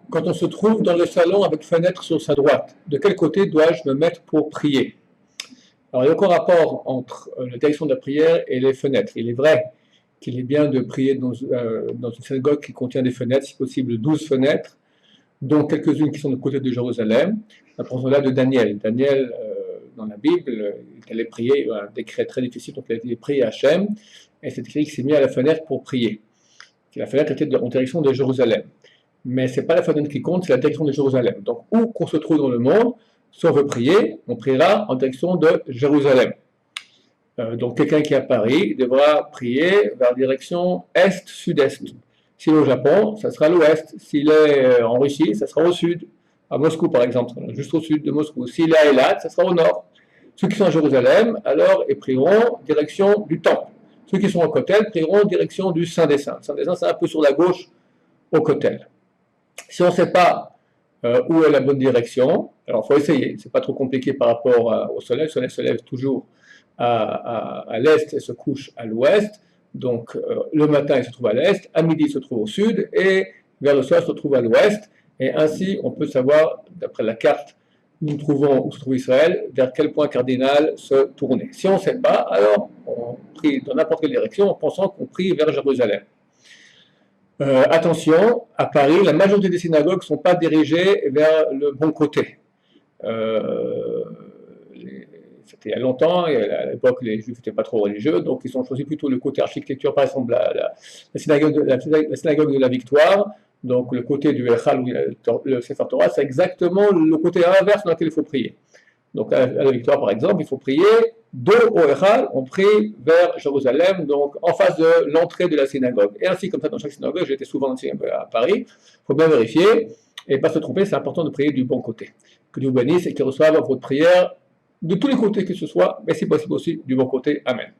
Quand on se trouve dans le salon avec fenêtre sur sa droite, de quel côté dois-je me mettre pour prier? Alors, il y a aucun rapport entre la direction de la prière et les fenêtres. Il est vrai qu'il est bien de prier dans une synagogue qui contient des fenêtres, si possible 12 fenêtres, dont quelques-unes qui sont du côté de Jérusalem. Apprenons là de Daniel. Daniel, dans la Bible, il allait prier, un décret très difficile, donc il a été prié à Hachem, et c'est écrit qu'il s'est mis à la fenêtre pour prier. La fenêtre était en direction de Jérusalem. Mais ce n'est pas la fenêtre qui compte, c'est la direction de Jérusalem. Donc, où qu'on se trouve dans le monde, si on veut prier, on priera en direction de Jérusalem. Donc, quelqu'un qui est à Paris devra prier vers la direction est-sud-est. S'il est au Japon, ça sera à l'ouest. S'il est en Russie, ça sera au sud. À Moscou, par exemple, juste au sud de Moscou. S'il est à Eilat, ça sera au nord. Ceux qui sont à Jérusalem, alors, ils prieront direction du temple. Ceux qui sont au Kotel prieront direction du Saint des Saints. Le Saint des Saints, c'est un peu sur la gauche au Kotel. Si on ne sait pas où est la bonne direction, alors il faut essayer. C'est pas trop compliqué par rapport au soleil. Le soleil se lève toujours à l'est et se couche à l'ouest. Donc le matin, il se trouve à l'est, à midi, il se trouve au sud, et vers le soir, il se trouve à l'ouest. Et ainsi, on peut savoir, d'après la carte nous trouvons où se trouve Israël, vers quel point cardinal se tourner. Si on ne sait pas, alors on prie dans n'importe quelle direction en pensant qu'on prie vers Jérusalem. Attention, à Paris, la majorité des synagogues ne sont pas dirigées vers le bon côté. C'était il y a longtemps, et à l'époque les Juifs n'étaient pas trop religieux, donc ils ont choisi plutôt le côté architecture, par exemple la synagogue de la Victoire. Donc le côté du Echal, le Sefer Torah, c'est exactement le côté inverse dans lequel il faut prier. Donc à la Victoire, par exemple, il faut prier dos au Echal, on prie vers Jérusalem, donc en face de l'entrée de la synagogue. Et ainsi, comme ça, dans chaque synagogue, j'ai été souvent à Paris, il faut bien vérifier, et pas se tromper, c'est important de prier du bon côté. Que Dieu vous bénisse et qu'il reçoive votre prière de tous les côtés que ce soit, mais si possible aussi du bon côté. Amen.